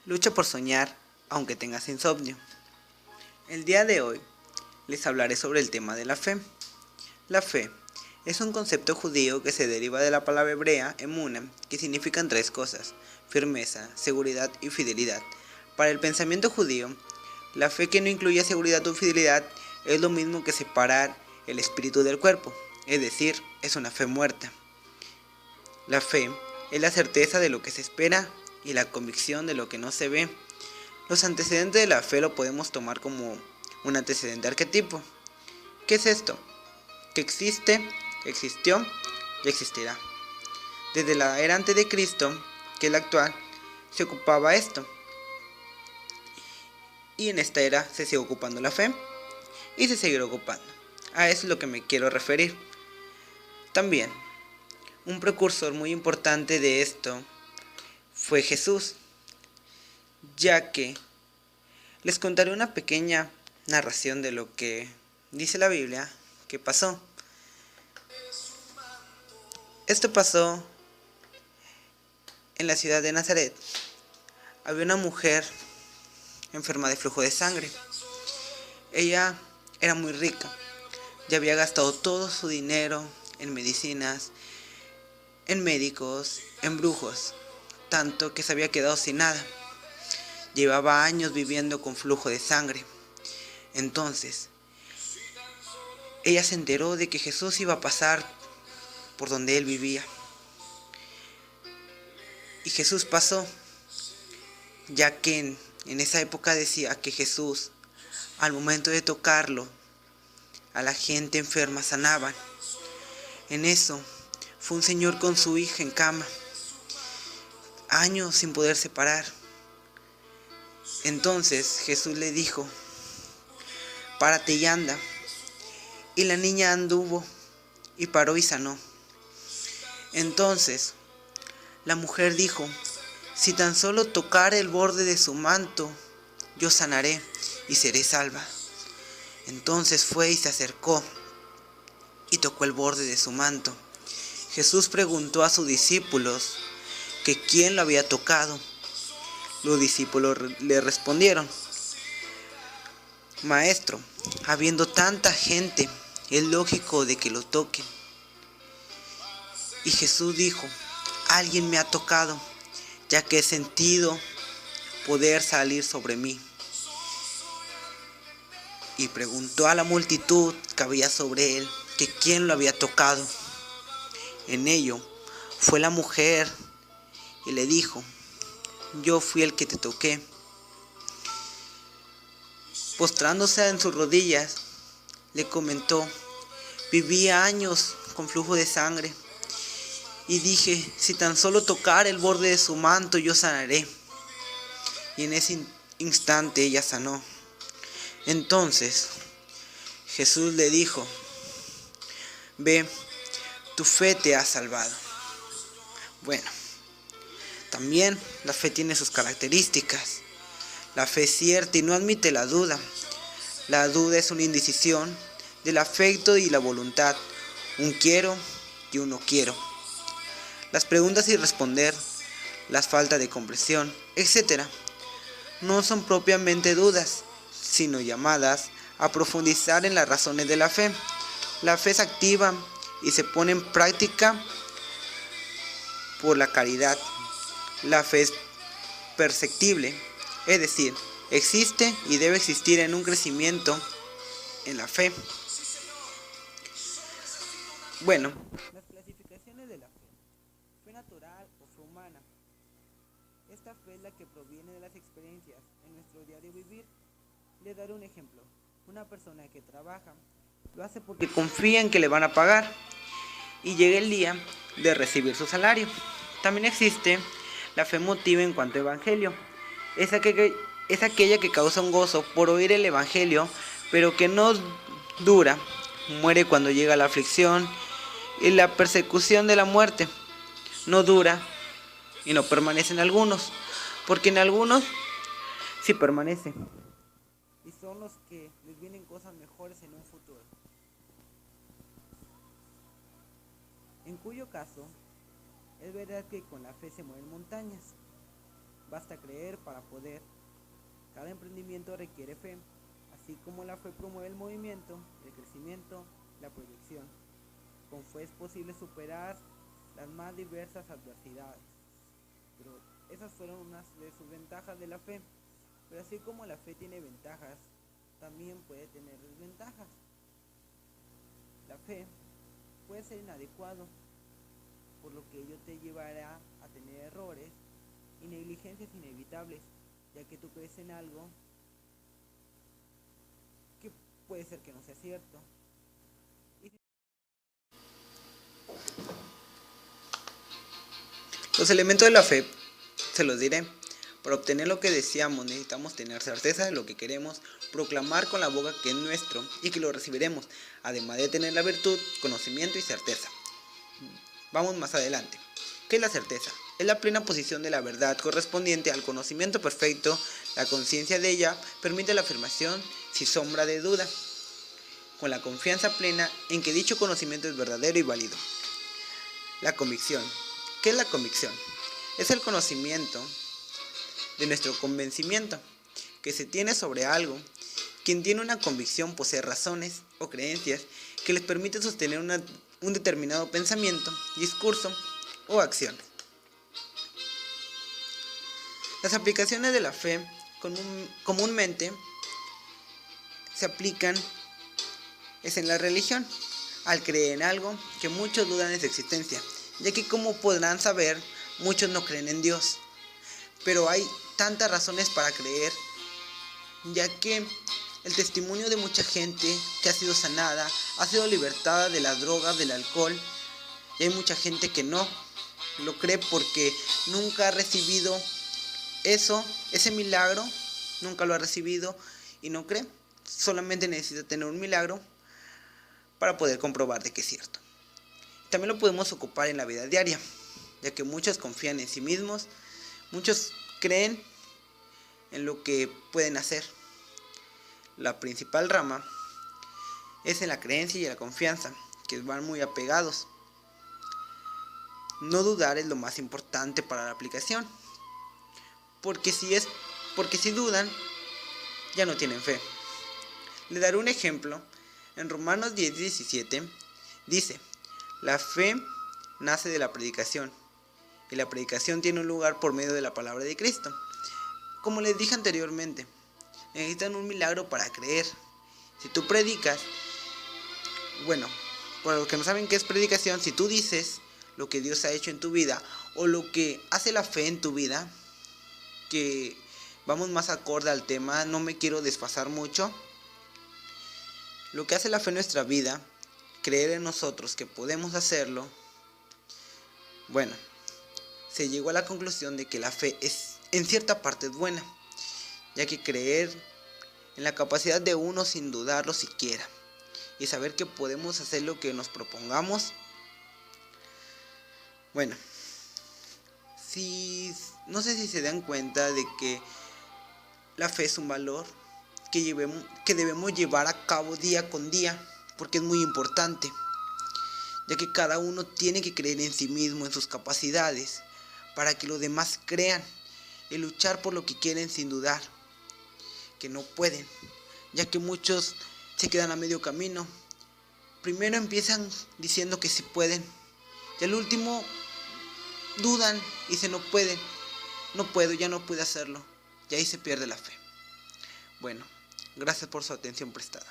Lucha por soñar, aunque tengas insomnio. El día de hoy les hablaré sobre el tema de la fe. La fe es un concepto judío que se deriva de la palabra hebrea emuna, que significan tres cosas: firmeza, seguridad y fidelidad. Para el pensamiento judío, la fe que no incluye seguridad o fidelidad es lo mismo que separar el espíritu del cuerpo, es decir, es una fe muerta. La fe es la certeza de lo que se espera y la convicción de lo que no se ve. Los antecedentes de la fe lo podemos tomar como un antecedente arquetipo. ¿Qué es esto? Que existe, existió y existirá. Desde la era antes de Cristo, que es la actual, se ocupaba esto. Y en esta era se sigue ocupando la fe y se seguirá ocupando. A eso es lo que me quiero referir. También, un precursor muy importante de esto fue Jesús, ya que les contaré una pequeña narración de lo que dice la Biblia que pasó. Esto pasó en la ciudad de Nazaret. Había una mujer enferma de flujo de sangre. Ella era muy rica. Ya había gastado todo su dinero en medicinas, en médicos, en brujos, tanto que se había quedado sin nada. Llevaba años viviendo con flujo de sangre. Entonces, ella se enteró de que Jesús iba a pasar por donde él vivía. Y Jesús pasó, ya que en esa época decía que Jesús, al momento de tocarlo, a la gente enferma sanaban. En eso, fue un señor con su hija en cama, años sin poderse parar. Entonces Jesús le dijo: párate y anda. Y la niña anduvo y paró y sanó. Entonces la mujer dijo: si tan solo tocara el borde de su manto, yo sanaré y seré salva. Entonces fue y se acercó y tocó el borde de su manto. Jesús preguntó a sus discípulos que quién lo había tocado. Los discípulos le respondieron: Maestro, habiendo tanta gente, es lógico de que lo toquen. Y Jesús dijo: alguien me ha tocado, ya que he sentido poder salir sobre mí. Y preguntó a la multitud que había sobre él que quién lo había tocado. En ello fue la mujer y le dijo: yo fui el que te toqué. Postrándose en sus rodillas, le comentó: vivía años con flujo de sangre y dije: si tan solo tocar el borde de su manto, yo sanaré. Y en ese instante ella sanó. Entonces Jesús le dijo: ve, tu fe te ha salvado. Bueno, también la fe tiene sus características. La fe es cierta y no admite la duda. La duda es una indecisión del afecto y la voluntad, un quiero y un no quiero. Las preguntas sin responder, las faltas de comprensión, etc., no son propiamente dudas, sino llamadas a profundizar en las razones de la fe. La fe se activa y se pone en práctica por la caridad. La fe es perceptible, es decir, existe y debe existir en un crecimiento en la fe. Bueno, las clasificaciones de la fe: fe natural o fe humana. Esta fe es la que proviene de las experiencias en nuestro diario vivir. Les daré un ejemplo. Una persona que trabaja lo hace porque confía en que le van a pagar y llega el día de recibir su salario. También existe la fe emotiva en cuanto a evangelio. Es aquella que causa un gozo por oír el evangelio, pero que no dura, muere cuando llega la aflicción y la persecución de la muerte. No dura y no permanece en algunos, porque en algunos sí permanece. Y son los que les vienen cosas mejores en un futuro. En cuyo caso, es verdad que con la fe se mueven montañas. basta creer para poder. Cada emprendimiento requiere fe, así como la fe promueve el movimiento, el crecimiento, la proyección. Con fe es posible superar las más diversas adversidades. Pero esas fueron unas de sus ventajas de la fe. Pero así como la fe tiene ventajas, también puede tener desventajas. La fe puede ser inadecuado, por lo que ello te llevará a tener errores y negligencias inevitables, ya que tú crees en algo que puede ser que no sea cierto. Los elementos de la fe, se los diré. Para obtener lo que deseamos necesitamos tener certeza de lo que queremos, proclamar con la boca que es nuestro y que lo recibiremos, además de tener la virtud, conocimiento y certeza. Vamos más adelante. ¿Qué es la certeza? Es la plena posición de la verdad correspondiente al conocimiento perfecto. La conciencia de ella permite la afirmación sin sombra de duda, con la confianza plena en que dicho conocimiento es verdadero y válido. La convicción. ¿Qué es la convicción? Es el conocimiento de nuestro convencimiento que se tiene sobre algo. Quien tiene una convicción posee razones o creencias que les permiten sostener un determinado pensamiento, discurso o acción. Las aplicaciones de la fe comúnmente se aplican en la religión, al creer en algo que muchos dudan de su existencia, ya que como podrán saber, muchos no creen en Dios. Pero hay tantas razones para creer, ya que el testimonio de mucha gente que ha sido sanada, ha sido libertada de las drogas, del alcohol, y hay mucha gente que no lo cree porque nunca ha recibido ese milagro, nunca lo ha recibido y no cree. Solamente necesita tener un milagro para poder comprobar de que es cierto. También lo podemos ocupar en la vida diaria, ya que muchos confían en sí mismos, muchos creen en lo que pueden hacer. La principal rama es en la creencia y la confianza, que van muy apegados. No dudar es lo más importante para la aplicación, porque si dudan, ya no tienen fe. Le daré un ejemplo. En Romanos 10:17 dice: la fe nace de la predicación, y la predicación tiene un lugar por medio de la palabra de Cristo. Como les dije anteriormente, necesitan un milagro para creer. Si tú predicas, bueno, para los que no saben qué es predicación, si tú dices lo que Dios ha hecho en tu vida o lo que hace la fe en tu vida, que vamos más acorde al tema, no me quiero desfasar mucho. Lo que hace la fe en nuestra vida, creer en nosotros que podemos hacerlo, bueno, se llegó a la conclusión de que la fe es en cierta parte es buena, ya que creer en la capacidad de uno sin dudarlo siquiera y saber que podemos hacer lo que nos propongamos. Bueno, no sé si se dan cuenta de que la fe es un valor que debemos llevar a cabo día con día, porque es muy importante, ya que cada uno tiene que creer en sí mismo, en sus capacidades, para que los demás crean y luchar por lo que quieren sin dudar, que no pueden, ya que muchos se quedan a medio camino. Primero empiezan diciendo que sí pueden, y al último dudan y dicen no pueden, no puedo, ya no puedo hacerlo, y ahí se pierde la fe. Bueno, gracias por su atención prestada.